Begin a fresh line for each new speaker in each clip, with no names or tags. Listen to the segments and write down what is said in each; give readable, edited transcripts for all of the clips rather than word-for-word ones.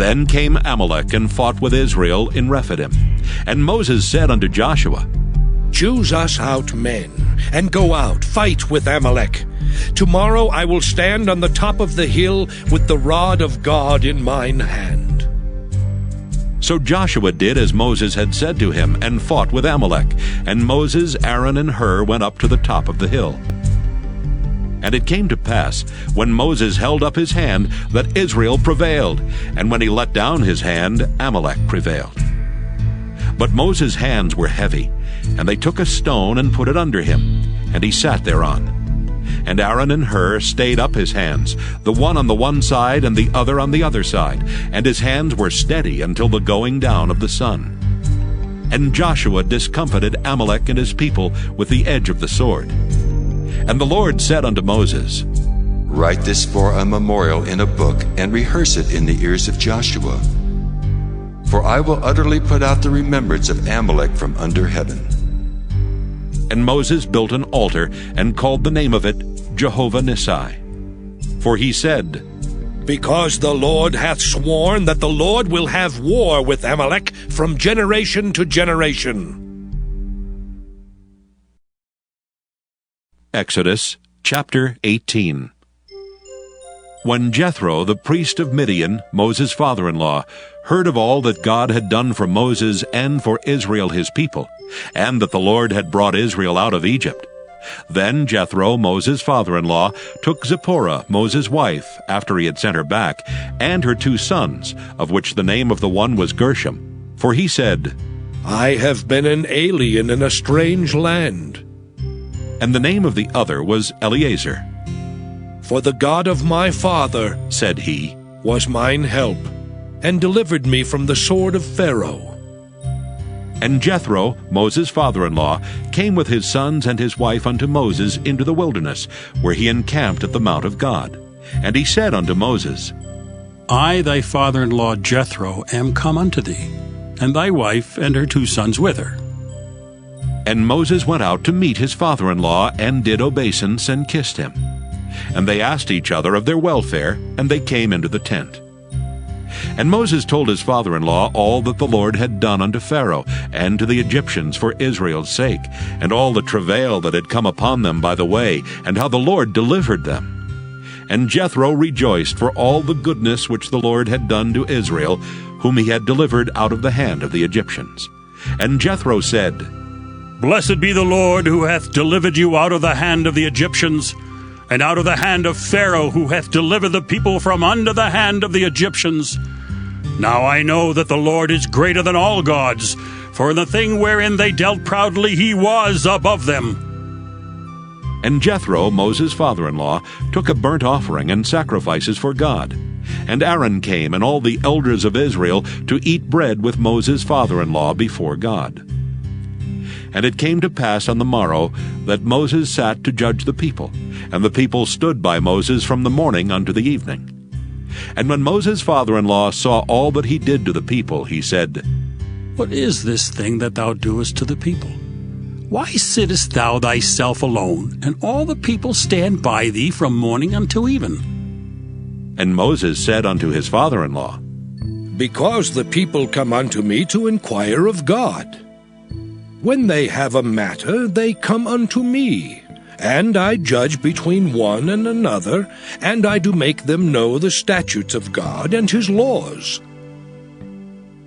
Then came Amalek and fought with Israel in Rephidim. And Moses said unto Joshua,
Choose us out men, and go out, fight with Amalek. Tomorrow I will stand on the top of the hill with the rod of God in mine hand.
So Joshua did as Moses had said to him, and fought with Amalek. And Moses, Aaron, and Hur went up to the top of the hill. And it came to pass, when Moses held up his hand, that Israel prevailed, and when he let down his hand, Amalek prevailed. But Moses' hands were heavy, and they took a stone and put it under him, and he sat thereon. And Aaron and Hur stayed up his hands, the one on the one side and the other on the other side, and his hands were steady until the going down of the sun. And Joshua discomfited Amalek and his people with the edge of the sword. And the Lord said unto Moses,
Write this for a memorial in a book, and rehearse it in the ears of Joshua. For I will utterly put out the remembrance of Amalek from under heaven.
And Moses built an altar, and called the name of it Jehovah Nissi. For he said,
Because the Lord hath sworn that the Lord will have war with Amalek from generation to generation.
Exodus chapter 18. When Jethro, the priest of Midian, Moses' father-in-law, heard of all that God had done for Moses and for Israel his people, and that the Lord had brought Israel out of Egypt, then Jethro, Moses' father-in-law, took Zipporah, Moses' wife, after he had sent her back, and her 2 sons, of which the name of the one was Gershom. For he said,
I have been an alien in a strange land.
And the name of the other was Eleazar.
For the God of my father,
said he,
was mine help, and delivered me from the sword of Pharaoh.
And Jethro, Moses' father-in-law, came with his sons and his wife unto Moses into the wilderness, where he encamped at the mount of God. And he said unto Moses,
I, thy father-in-law Jethro, am come unto thee, and thy wife and her 2 sons with her.
And Moses went out to meet his father-in-law, and did obeisance, and kissed him. And they asked each other of their welfare, and they came into the tent. And Moses told his father-in-law all that the Lord had done unto Pharaoh, and to the Egyptians for Israel's sake, and all the travail that had come upon them by the way, and how the Lord delivered them. And Jethro rejoiced for all the goodness which the Lord had done to Israel, whom he had delivered out of the hand of the Egyptians. And Jethro said,
Blessed be the Lord, who hath delivered you out of the hand of the Egyptians, and out of the hand of Pharaoh, who hath delivered the people from under the hand of the Egyptians. Now I know that the Lord is greater than all gods, for in the thing wherein they dealt proudly he was above them.
And Jethro, Moses' father-in-law, took a burnt offering and sacrifices for God. And Aaron came, and all the elders of Israel, to eat bread with Moses' father-in-law before God. And it came to pass on the morrow that Moses sat to judge the people, and the people stood by Moses from the morning unto the evening. And when Moses' father-in-law saw all that he did to the people, he said,
What is this thing that thou doest to the people? Why sittest thou thyself alone, and all the people stand by thee from morning until even?
And Moses said unto his father-in-law,
Because the people come unto me to inquire of God. When they have a matter, they come unto me, and I judge between one and another, and I do make them know the statutes of God and his laws.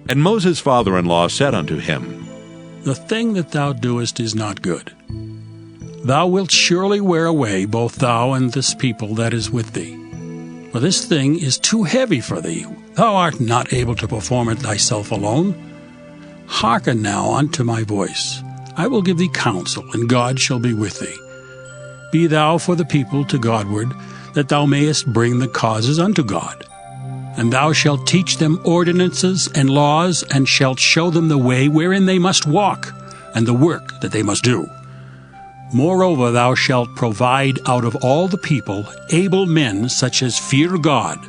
And Moses' father-in-law said unto him,
The thing that thou doest is not good. Thou wilt surely wear away both thou and this people that is with thee. For this thing is too heavy for thee. Thou art not able to perform it thyself alone. Hearken now unto my voice. I will give thee counsel, and God shall be with thee. Be thou for the people to Godward, that thou mayest bring the causes unto God. And thou shalt teach them ordinances and laws, and shalt show them the way wherein they must walk, and the work that they must do. Moreover, thou shalt provide out of all the people able men such as fear God,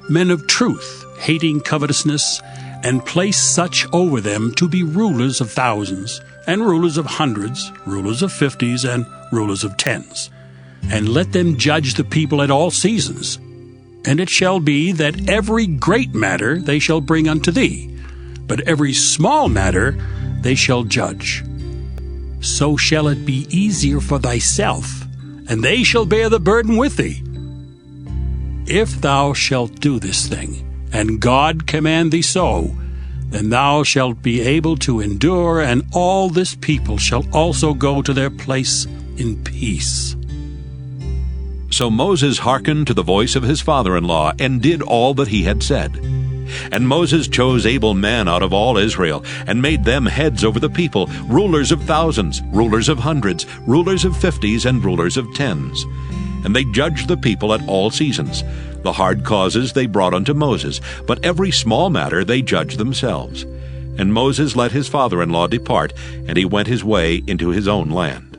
men of truth, hating covetousness, and place such over them to be rulers of thousands, and rulers of hundreds, rulers of 50s, and rulers of 10s. And let them judge the people at all seasons. And it shall be that every great matter they shall bring unto thee, but every small matter they shall judge. So shall it be easier for thyself, and they shall bear the burden with thee. If thou shalt do this thing, and God command thee so, then thou shalt be able to endure, and all this people shall also go to their place in peace.
So Moses hearkened to the voice of his father-in-law, and did all that he had said. And Moses chose able men out of all Israel, and made them heads over the people, rulers of thousands, rulers of hundreds, rulers of 50s, and rulers of 10s. And they judged the people at all seasons. The hard causes they brought unto Moses, but every small matter they judged themselves. And Moses let his father-in-law depart, and he went his way into his own land.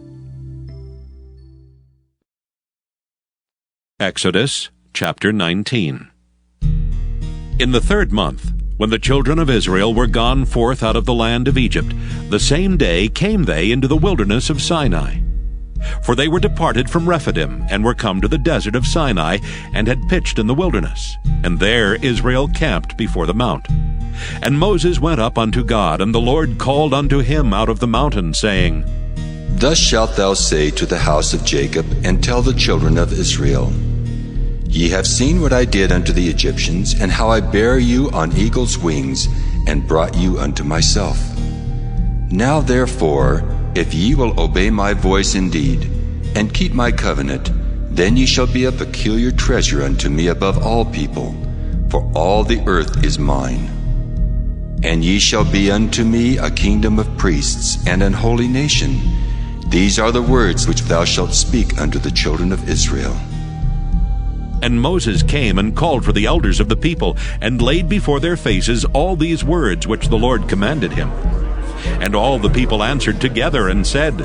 Exodus chapter 19. In the 3rd month, when the children of Israel were gone forth out of the land of Egypt, the same day came they into the wilderness of Sinai. For they were departed from Rephidim, and were come to the desert of Sinai, and had pitched in the wilderness. And there Israel camped before the mount. And Moses went up unto God, and the Lord called unto him out of the mountain, saying,
Thus shalt thou say to the house of Jacob, and tell the children of Israel, Ye have seen what I did unto the Egyptians, and how I bare you on eagle's wings, and brought you unto myself. Now therefore, if ye will obey my voice indeed, and keep my covenant, then ye shall be a peculiar treasure unto me above all people, for all the earth is mine. And ye shall be unto me a kingdom of priests, and an holy nation. These are the words which thou shalt speak unto the children of Israel.
And Moses came and called for the elders of the people, and laid before their faces all these words which the Lord commanded him. And all the people answered together and said,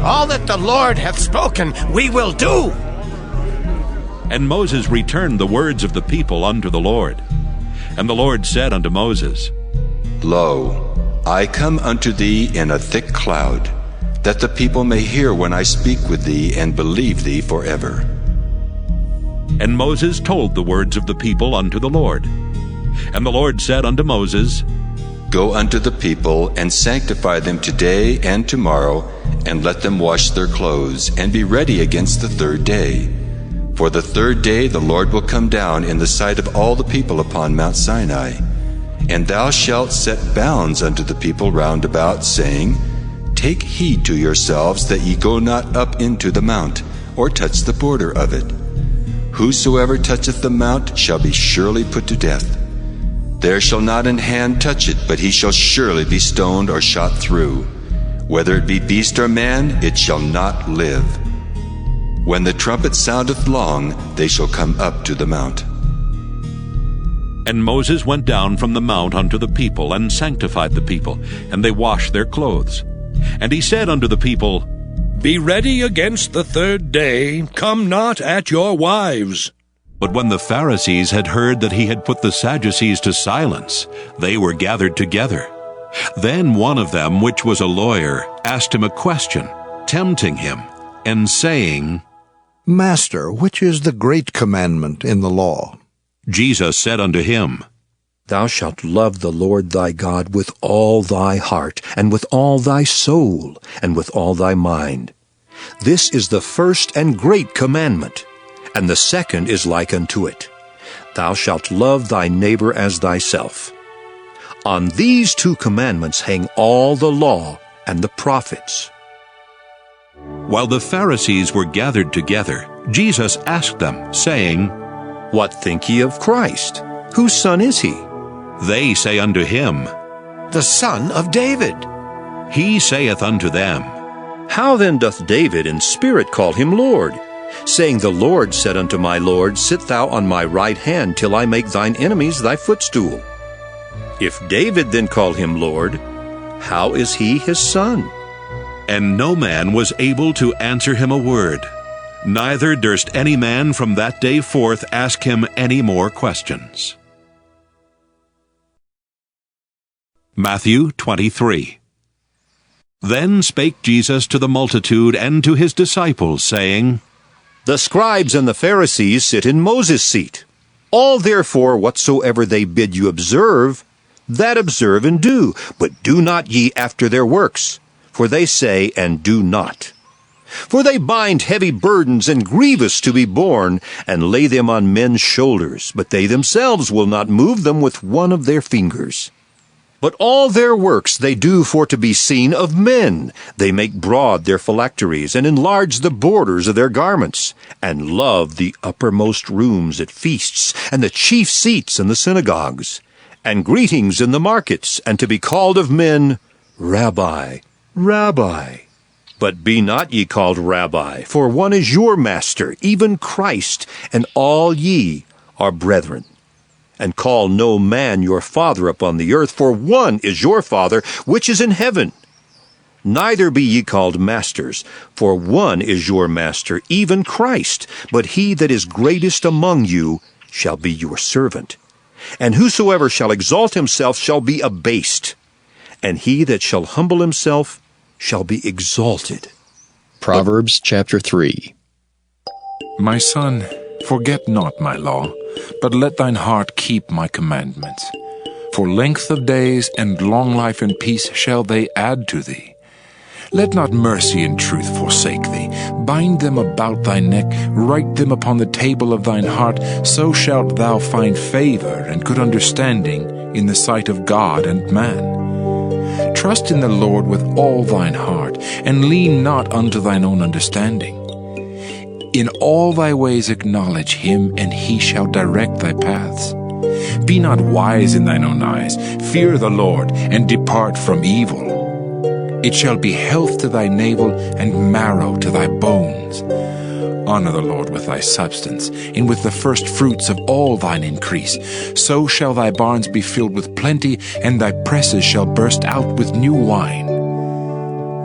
All that the Lord hath spoken we will do.
And Moses returned the words of the people unto the Lord. And the Lord said unto Moses,
Lo, I come unto thee in a thick cloud, that the people may hear when I speak with thee, and believe thee forever.
And Moses told the words of the people unto the Lord. And the Lord said unto Moses,
Go unto the people, and sanctify them today and tomorrow, and let them wash their clothes, and be ready against the 3rd day. For the 3rd day the Lord will come down in the sight of all the people upon Mount Sinai. And thou shalt set bounds unto the people round about, saying, Take heed to yourselves that ye go not up into the mount, or touch the border of it. Whosoever toucheth the mount shall be surely put to death. There shall not an hand touch it, but he shall surely be stoned or shot through. Whether it be beast or man, it shall not live. When the trumpet soundeth long, they shall come up to the mount.
And Moses went down from the mount unto the people, and sanctified the people, and they washed their clothes. And he said unto the people,
Be ready against the 3rd day, come not at your wives.
But when the Pharisees had heard that he had put the Sadducees to silence, they were gathered together. Then one of them, which was a lawyer, asked him a question, tempting him, and saying,
Master, which is the great commandment in the law?
Jesus said unto him,
Thou shalt love the Lord thy God with all thy heart, and with all thy soul, and with all thy mind. This is the first and great commandment, and the second is like unto it. Thou shalt love thy neighbor as thyself. On these 2 commandments hang all the law and the prophets.
While the Pharisees were gathered together, Jesus asked them, saying,
What think ye of Christ? Whose son is he?
They say unto him,
The son of David.
He saith unto them,
How then doth David in spirit call him Lord? Saying, The Lord said unto my Lord, Sit thou on my right hand, till I make thine enemies thy footstool. If David then call him Lord, how is he his son?
And no man was able to answer him a word. Neither durst any man from that day forth ask him any more questions. Matthew 23. Then spake Jesus to the multitude and to his disciples, saying,
The scribes and the Pharisees sit in Moses' seat. All therefore whatsoever they bid you observe, that observe and do, but do not ye after their works, for they say and do not. For they bind heavy burdens and grievous to be borne, and lay them on men's shoulders, but they themselves will not move them with one of their fingers. But all their works they do for to be seen of men. They make broad their phylacteries, and enlarge the borders of their garments, and love the uppermost rooms at feasts, and the chief seats in the synagogues, and greetings in the markets, and to be called of men, Rabbi, Rabbi. But be not ye called Rabbi, for one is your master, even Christ, and all ye are brethren. And call no man your father upon the earth, for one is your Father, which is in heaven. Neither be ye called masters, for one is your master, even Christ. But he that is greatest among you shall be your servant. And whosoever shall exalt himself shall be abased, and he that shall humble himself shall be exalted.
Proverbs chapter 3.
My son, forget not my law, but let thine heart keep my commandments. For length of days and long life and peace shall they add to thee. Let not mercy and truth forsake thee. Bind them about thy neck, write them upon the table of thine heart, so shalt thou find favor and good understanding in the sight of God and man. Trust in the Lord with all thine heart, and lean not unto thine own understanding. In all thy ways acknowledge him, and he shall direct thy paths. Be not wise in thine own eyes. Fear the Lord, and depart from evil. It shall be health to thy navel, and marrow to thy bones. Honor the Lord with thy substance, and with the first fruits of all thine increase. So shall thy barns be filled with plenty, and thy presses shall burst out with new wine.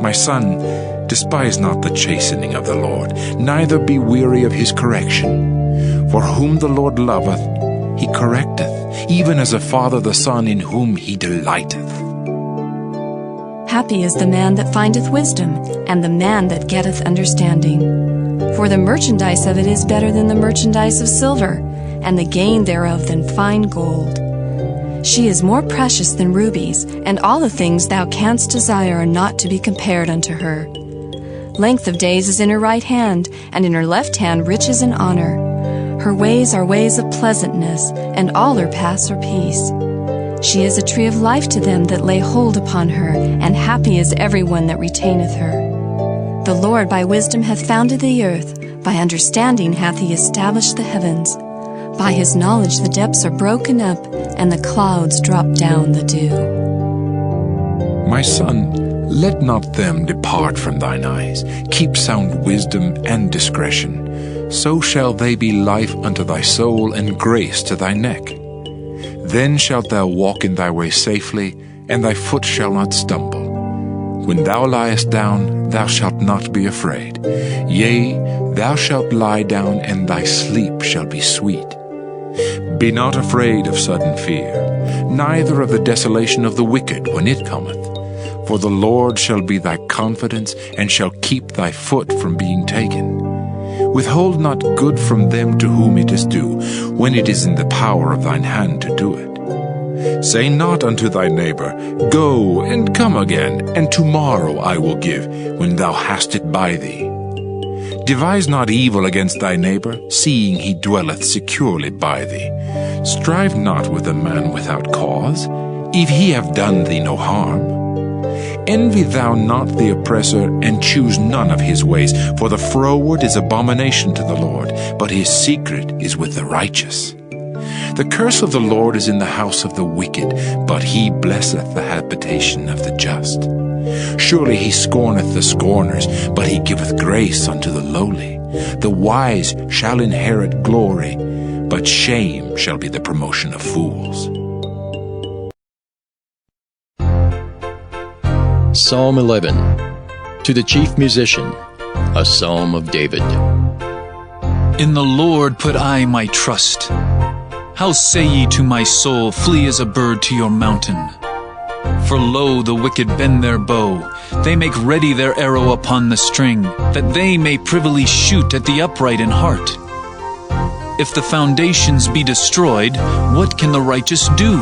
My son, despise not the chastening of the Lord, neither be weary of his correction. For whom the Lord loveth, he correcteth, even as a father the son in whom he delighteth.
Happy is the man that findeth wisdom, and the man that getteth understanding. For the merchandise of it is better than the merchandise of silver, and the gain thereof than fine gold. She is more precious than rubies, and all the things thou canst desire are not to be compared unto her. Length of days is in her right hand, and in her left hand riches and honor. Her ways are ways of pleasantness, and all her paths are peace. She is a tree of life to them that lay hold upon her, and happy is every one that retaineth her. The Lord by wisdom hath founded the earth, by understanding hath he established the heavens. By his knowledge the depths are broken up, and the clouds drop down the dew.
My son, let not them depart from thine eyes. Keep sound wisdom and discretion. So shall they be life unto thy soul, and grace to thy neck. Then shalt thou walk in thy way safely, and thy foot shall not stumble. When thou liest down, thou shalt not be afraid. Yea, thou shalt lie down, and thy sleep shall be sweet. Be not afraid of sudden fear, neither of the desolation of the wicked when it cometh. For the Lord shall be thy confidence, and shall keep thy foot from being taken. Withhold not good from them to whom it is due, when it is in the power of thine hand to do it. Say not unto thy neighbor, Go and come again, and tomorrow I will give, when thou hast it by thee. Devise not evil against thy neighbor, seeing he dwelleth securely by thee. Strive not with a man without cause, if he have done thee no harm. Envy thou not the oppressor, and choose none of his ways, for the froward is abomination to the Lord, but his secret is with the righteous. The curse of the Lord is in the house of the wicked, but he blesseth the habitation of the just. Surely he scorneth the scorners, but he giveth grace unto the lowly. The wise shall inherit glory, but shame shall be the promotion of fools.
Psalm 11. To the chief musician, a psalm of David.
In the Lord put I my trust. How say ye to my soul, Flee as a bird to your mountain? For lo, the wicked bend their bow, they make ready their arrow upon the string, that they may privily shoot at the upright in heart. If the foundations be destroyed, what can the righteous do?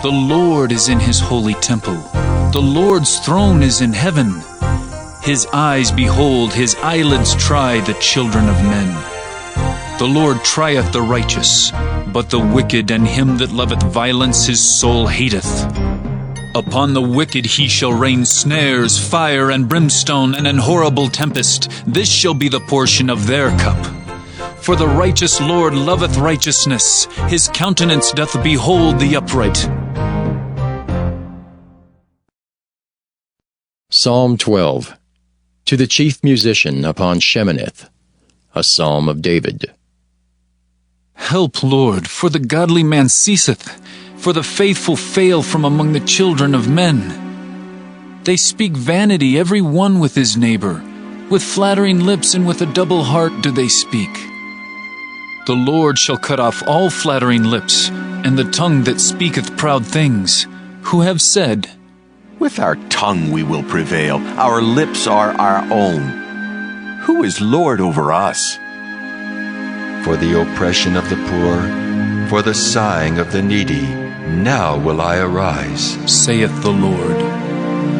The Lord is in his holy temple. The Lord's throne is in heaven. His eyes behold, his eyelids try the children of men. The Lord trieth the righteous, but the wicked and him that loveth violence his soul hateth. Upon the wicked he shall rain snares, fire, and brimstone, and an horrible tempest. This shall be the portion of their cup. For the righteous Lord loveth righteousness. His countenance doth behold the upright.
Psalm 12. To the chief musician upon Sheminith, a psalm of David.
Help, Lord, for the godly man ceaseth, for the faithful fail from among the children of men. They speak vanity every one with his neighbor. With flattering lips and with a double heart do they speak. The Lord shall cut off all flattering lips, and the tongue that speaketh proud things, who have said,
With our tongue we will prevail, our lips are our own. Who is Lord over us?
For the oppression of the poor, for the sighing of the needy, now will I arise,
saith the Lord.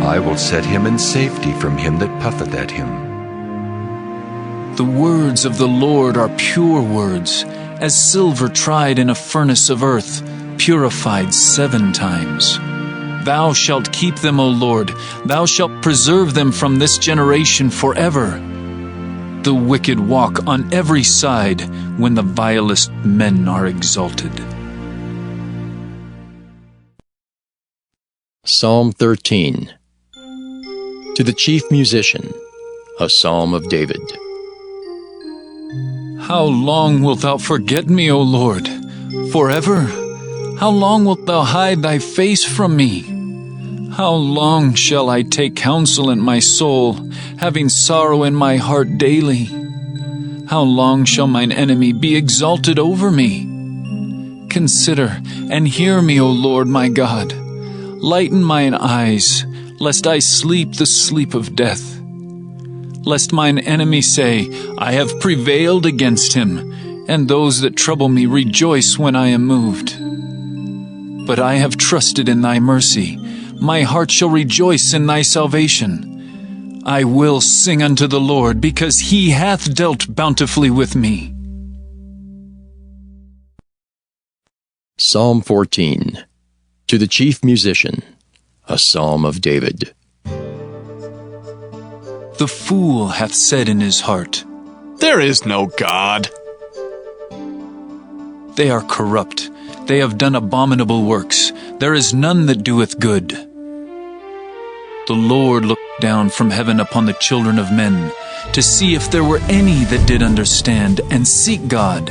I will set him in safety from him that puffeth at him.
The words of the Lord are pure words, as silver tried in a furnace of earth, purified 7 times. Thou shalt keep them, O Lord, thou shalt preserve them from this generation forever. The wicked walk on every side when the vilest men are exalted.
Psalm 13. To the chief musician, a psalm of David.
How long wilt thou forget me, O Lord? Forever? How long wilt thou hide thy face from me? How long shall I take counsel in my soul, having sorrow in my heart daily? How long shall mine enemy be exalted over me? Consider and hear me, O Lord my God. Lighten mine eyes, lest I sleep the sleep of death. Lest mine enemy say, I have prevailed against him, and those that trouble me rejoice when I am moved. But I have trusted in thy mercy. My heart shall rejoice in thy salvation. I will sing unto the Lord, because he hath dealt bountifully with me.
Psalm 14. To the chief musician, a psalm of David.
The fool hath said in his heart,
There is no God.
They are corrupt. They have done abominable works. There is none that doeth good. The Lord looked down from heaven upon the children of men, to see if there were any that did understand and seek God.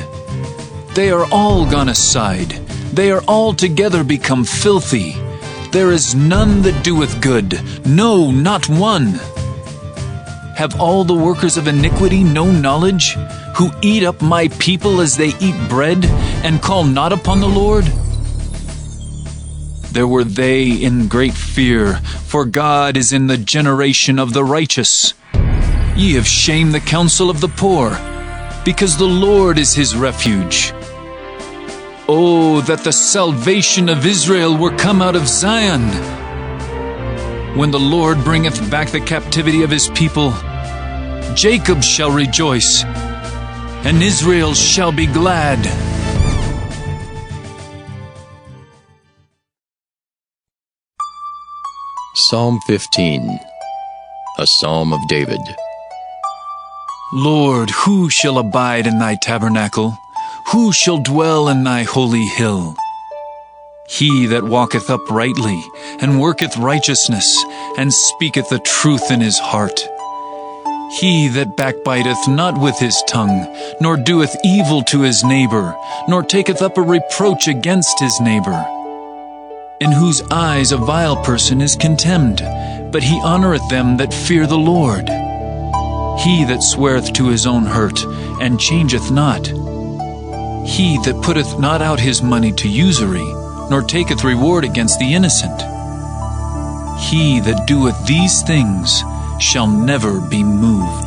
They are all gone aside. They are altogether become filthy. There is none that doeth good, no, not one. Have all the workers of iniquity no knowledge, who eat up my people as they eat bread, and call not upon the Lord? There were they in great fear, for God is in the generation of the righteous. Ye have shamed the counsel of the poor, because the Lord is his refuge. Oh, that the salvation of Israel were come out of Zion! When the Lord bringeth back the captivity of his people, Jacob shall rejoice, and Israel shall be glad.
Psalm 15. A psalm of David.
Lord, who shall abide in thy tabernacle? Who shall dwell in thy holy hill? He that walketh uprightly, and worketh righteousness, and speaketh the truth in his heart. He that backbiteth not with his tongue, nor doeth evil to his neighbor, nor taketh up a reproach against his neighbor. In whose eyes a vile person is contemned, but he honoureth them that fear the Lord. He that sweareth to his own hurt, and changeth not. He that putteth not out his money to usury, nor taketh reward against the innocent. He that doeth these things shall never be moved.